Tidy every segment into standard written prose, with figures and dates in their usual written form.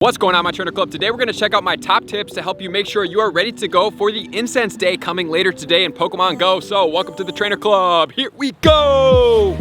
What's going on, my trainer club? Today we're going to check out my top tips to help you make sure you are ready to go for the Incense Day coming later today in Pokemon Go. So welcome to the trainer club. Here we go.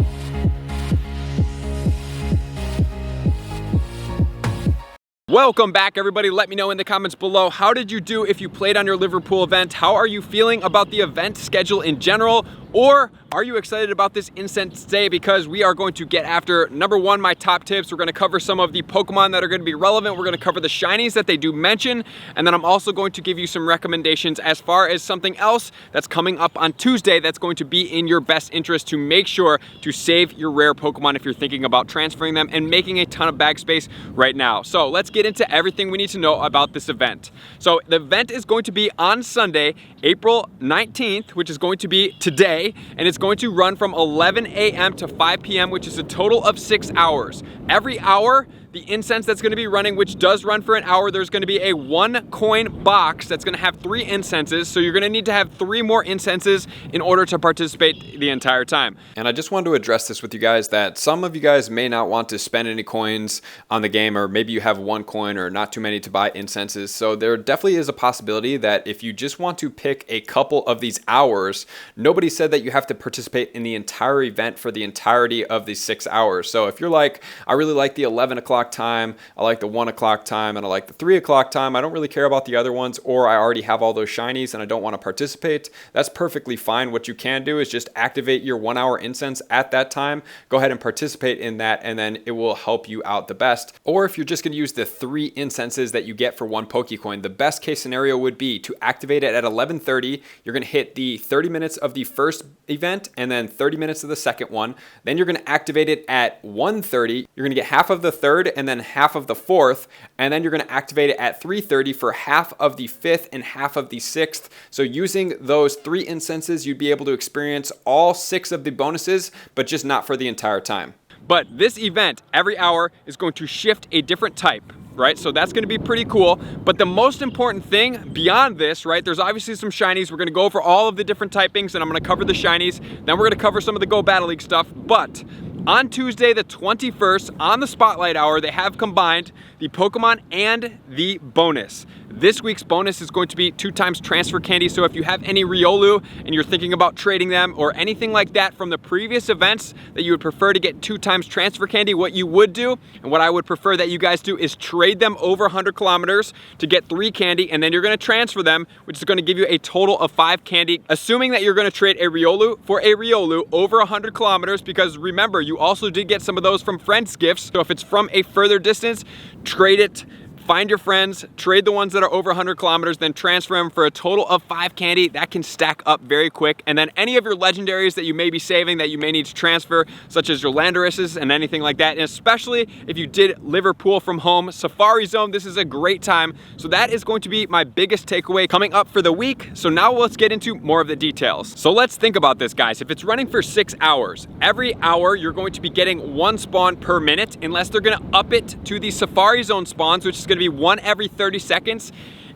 Welcome back, everybody. Let me know in the comments below, how did you do if you played on your Liverpool event? How are you feeling about the event schedule in general? Or are you excited about this Incense Day? Because we are going to get after, number one, my top tips. We're going to cover some of the Pokemon that are going to be relevant. We're going to cover the shinies that they do mention. And then I'm also going to give you some recommendations as far as something else that's coming up on Tuesday that's going to be in your best interest to make sure to save your rare Pokemon if you're thinking about transferring them and making a ton of bag space right now. So let's get into everything we need to know about this event. So the event is going to be on Sunday, April 19th, which is going to be today. And it's going to run from 11 a.m. to 5 p.m., which is a total of 6 hours. Every hour, the incense that's going to be running, which does run for an hour, there's going to be a 1 coin box that's going to have 3 incenses. So you're going to need to have 3 more incenses in order to participate the entire time. And I just wanted to address this with you guys, that some of you guys may not want to spend any coins on the game, or maybe you have 1 coin or not too many to buy incenses. So there definitely is a possibility that if you just want to pick a couple of these hours, nobody said that you have to participate in the entire event for the entirety of these 6 hours. So if you're like, I really like the 11 o'clock time, I like the 1 o'clock time, and I like the 3 o'clock time, I don't really care about the other ones, or I already have all those shinies and I don't want to participate, that's perfectly fine. What you can do is just activate your 1 hour incense at that time, go ahead and participate in that, and then it will help you out the best. Or if you're just going to use the 3 incenses that you get for 1 Pokecoin, the best case scenario would be to activate it at 11:30. You're going to hit the 30 minutes of the first event and then 30 minutes of the second one. Then you're going to activate it at 1:30. You're going to get half of the third and then half of the fourth, and then you're going to activate it at 3:30 for half of the fifth and half of the sixth. So using those 3 incenses, you'd be able to experience all 6 of the bonuses, but just not for the entire time. But this event, every hour, is going to shift a different type, right? So that's going to be pretty cool. But the most important thing beyond this, right, there's obviously some shinies. We're going to go over all of the different typings, and I'm going to cover the shinies. Then we're going to cover some of the Go Battle League stuff. But on Tuesday the 21st, on the Spotlight Hour, they have combined the Pokemon and the bonus. This week's bonus is going to be 2 times transfer candy. So if you have any Riolu and you're thinking about trading them or anything like that from the previous events that you would prefer to get 2 times transfer candy, what you would do, and what I would prefer that you guys do, is trade them over 100 kilometers to get 3 candy, and then you're going to transfer them, which is going to give you a total of 5 candy, assuming that you're going to trade a Riolu for a Riolu over 100 kilometers, because remember, you also did get some of those from friends gifts. So if it's from a further distance, trade it. Find your friends, trade the ones that are over 100 kilometers, then transfer them for a total of 5 candy. That can stack up very quick. And then any of your legendaries that you may be saving that you may need to transfer, such as your Landorus's and anything like that, and especially if you did Liverpool from home, Safari Zone, this is a great time. So that is going to be my biggest takeaway coming up for the week. So now let's get into more of the details. So let's think about this, guys. If it's running for 6 hours, every hour you're going to be getting 1 spawn per minute, unless they're going to up it to the Safari Zone spawns, which is going to be 1 every 30 seconds.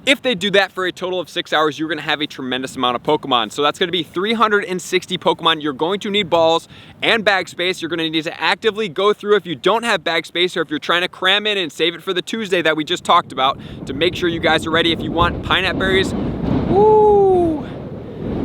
If they do that for a total of 6 hours, you're going to have a tremendous amount of Pokemon. So that's going to be 360 Pokemon. You're going to need balls and bag space. You're going to need to actively go through, if you don't have bag space, or if you're trying to cram in and save it for the Tuesday that we just talked about, to make sure you guys are ready. If you want pineapple berries, woo,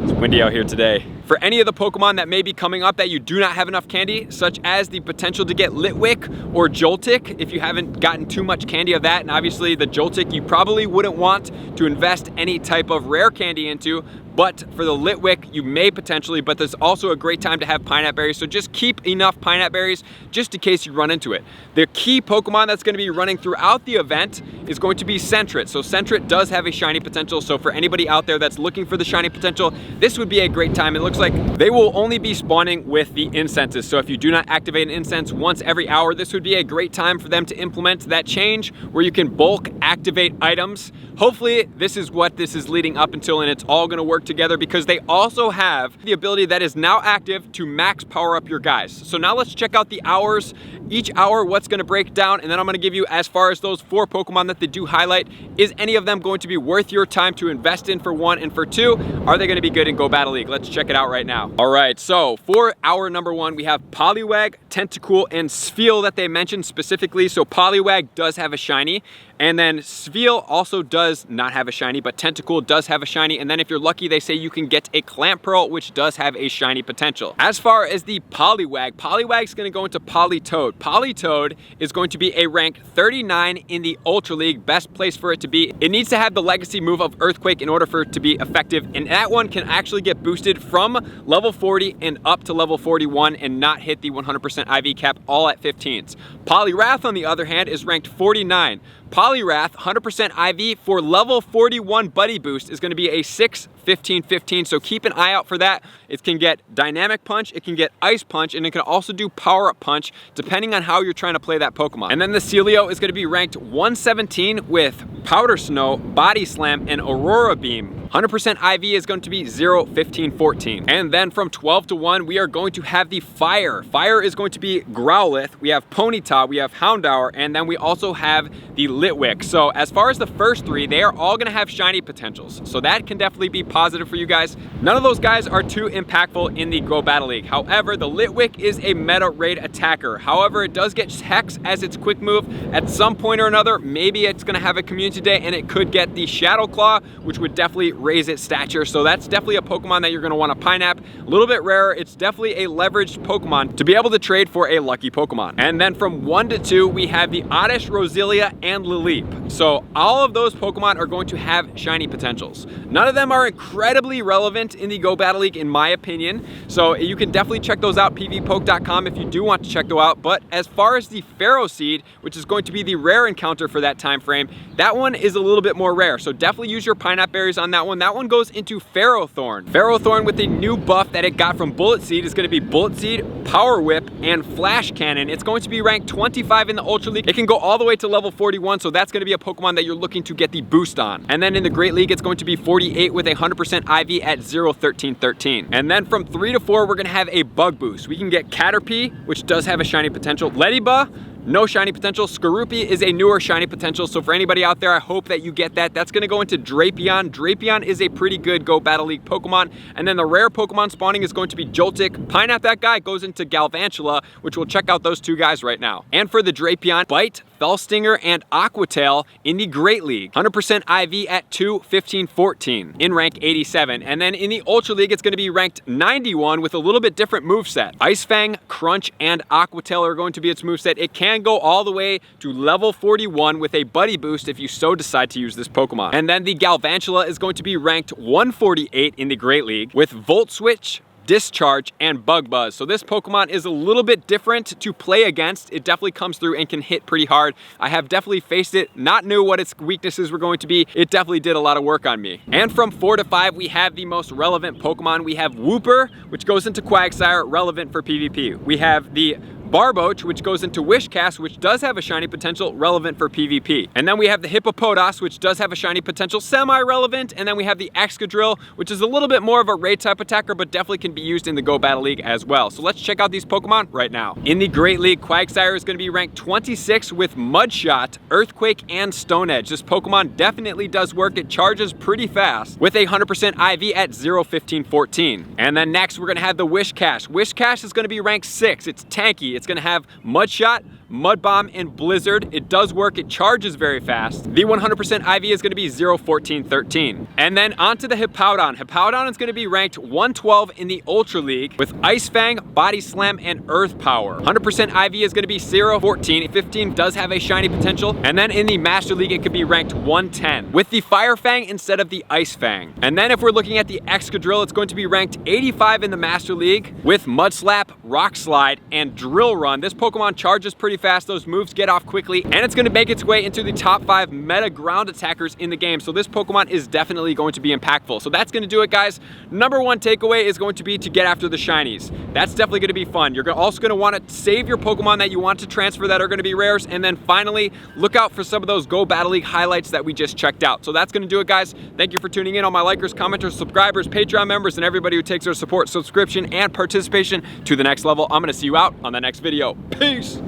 it's windy out here today. For any of the Pokemon that may be coming up that you do not have enough candy, such as the potential to get Litwick or Joltik, if you haven't gotten too much candy of that, and obviously the Joltik you probably wouldn't want to invest any type of rare candy into, but for the Litwick you may potentially, but there's also a great time to have pineapple berries, so just keep enough pineapple berries just in case you run into it. The key Pokemon that's going to be running throughout the event is going to be Sentret. So Sentret does have a shiny potential, so for anybody out there that's looking for the shiny potential, this would be a great time. It looks like they will only be spawning with the incenses. So if you do not activate an incense once every hour, this would be a great time for them to implement that change where you can bulk activate items. Hopefully this is what this is leading up until, and it's all going to work together, because they also have the ability that is now active to max power up your guys. So now let's check out the hours. Each hour, what's going to break down, and then I'm going to give you, as far as those 4 Pokemon that they do highlight, is any of them going to be worth your time to invest in for 1, and for 2, are they going to be good in Go Battle League? Let's check it out right now. All right, so for hour number 1, we have Poliwag, Tentacool, and Spheal that they mentioned specifically. So Poliwag does have a shiny. And then Sveal also does not have a shiny, but Tentacool does have a shiny. And then if you're lucky, they say you can get a Clamperl, which does have a shiny potential. As far as the Poliwag, Poliwag's going to go into Politoed. Politoed is going to be a rank 39 in the Ultra League, best place for it to be. It needs to have the legacy move of Earthquake in order for it to be effective, and that one can actually get boosted from level 40 and up to level 41 and not hit the 100% IV cap, all at 15s. Poliwrath, on the other hand, is ranked 49. Poliwrath, 100% IV for level 41 buddy boost is going to be a 6, 15, 15, so keep an eye out for that. It can get Dynamic Punch, it can get Ice Punch, and it can also do Power Up Punch, depending on how you're trying to play that Pokemon. And then the Celio is going to be ranked 117 with Powder Snow, Body Slam, and Aurora Beam. 100% IV is going to be 0, 15, 14. And then from 12 to 1, we are going to have the Fire. Fire is going to be Growlithe, we have Ponyta, we have Houndour, and then we also have the Litwick. So as far as the first three, they are all gonna have shiny potentials. So that can definitely be positive for you guys. None of those guys are too impactful in the Go Battle League. However, the Litwick is a meta raid attacker. However, it does get Hex as its quick move. At some point or another, maybe it's gonna have a community day and it could get the Shadow Claw, which would definitely raise its stature. So that's definitely a Pokemon that you're gonna wanna Pineapple. A little bit rarer. It's definitely a leveraged Pokemon to be able to trade for a lucky Pokemon. And then from 1 to 2, we have the Oddish, Roselia, and Lileep. So all of those Pokemon are going to have shiny potentials. None of them are incredibly relevant in the Go Battle League, in my opinion. So you can definitely check those out, pvpoke.com, if you do want to check those out. But as far as the Ferroseed, which is going to be the rare encounter for that time frame, that one is a little bit more rare. So definitely use your Pineapple Berries on that one. That one goes into Ferrothorn. Ferrothorn, with the new buff that it got from Bullet Seed, is going to be Bullet Seed, Power Whip, and Flash Cannon. It's going to be ranked 25 in the Ultra League. It can go all the way to level 41, so that's going to be a Pokemon that you're looking to get the boost on. And then in the Great League, it's going to be 48 with a 100% IV at 0, 13, 13. And then from 3 to 4, we're going to have a Bug Boost. We can get Caterpie, which does have a shiny potential. Leddyba, no shiny potential. Skorupi is a newer shiny potential, so for anybody out there, I hope that you get that. That's going to go into Drapion. Drapion is a pretty good Go Battle League Pokemon. And then the rare Pokemon spawning is going to be Joltik. Pineapple, that guy goes into Galvantula, which we'll check out those two guys right now. And for the Drapion, Bite, Fellstinger, and Aquatail in the Great League. 100% IV at 2, 15, 14 in rank 87. And then in the Ultra League, it's going to be ranked 91 with a little bit different moveset. Ice Fang, Crunch, and Aquatail are going to be its moveset. It can go all the way to level 41 with a buddy boost if you so decide to use this Pokemon. And then the Galvantula is going to be ranked 148 in the Great League with Volt Switch, Discharge, and Bug Buzz. So this Pokemon is a little bit different to play against. It definitely comes through and can hit pretty hard. I have definitely faced it, not knew what its weaknesses were going to be. It definitely did a lot of work on me. And from 4 to 5, we have the most relevant Pokemon. We have Wooper, which goes into Quagsire, relevant for PvP. We have the Barboach, which goes into Wishcast, which does have a shiny potential, relevant for PvP. And then we have the Hippopotas, which does have a shiny potential, semi-relevant. And then we have the Excadrill, which is a little bit more of a raid type attacker, but definitely can be used in the Go Battle League as well. So let's check out these Pokemon right now. In the Great League, Quagsire is going to be ranked 26 with Mudshot, Earthquake, and Stone Edge. This Pokemon definitely does work. It charges pretty fast with a 100% IV at 0, 15, 14. And then next, we're going to have the Wishcash. Wishcash is going to be ranked 6. It's tanky. It's going to have Mudshot, Mud Bomb, and Blizzard. It does work. It charges very fast. The 100% IV is going to be 0, 14, 13. And then onto the Hippowdon. Hippowdon is going to be ranked 112 in the Ultra League with Ice Fang, Body Slam, and Earth Power. 100% IV is going to be 0, 14. 15 does have a shiny potential. And then in the Master League, it could be ranked 110 with the Fire Fang instead of the Ice Fang. And then if we're looking at the Excadrill, it's going to be ranked 85 in the Master League with Mud Slap, Rock Slide, and Drill Run. This Pokemon charges pretty fast. Those moves get off quickly, and it's going to make its way into the top 5 meta ground attackers in the game. So this Pokemon is definitely going to be impactful. So that's going to do it, guys. Number 1 takeaway is going to be to get after the shinies. That's definitely going to be fun. You're also going to want to save your Pokemon that you want to transfer that are going to be rares, and then finally look out for some of those Go Battle League highlights that we just checked out. So that's going to do it, guys. Thank you for tuning in, all my likers, commenters, subscribers, Patreon members, and everybody who takes their support, subscription, and participation to the next level. I'm going to see you out on the next video. Peace!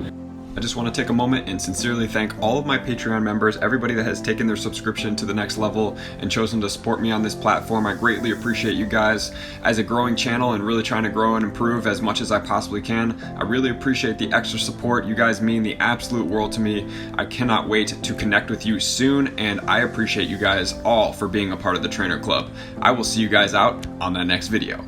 I just want to take a moment and sincerely thank all of my Patreon members, everybody that has taken their subscription to the next level and chosen to support me on this platform. I greatly appreciate you guys. As a growing channel and really trying to grow and improve as much as I possibly can, I really appreciate the extra support. You guys mean the absolute world to me. I cannot wait to connect with you soon, and I appreciate you guys all for being a part of the Trainer Club. I will see you guys out on the next video.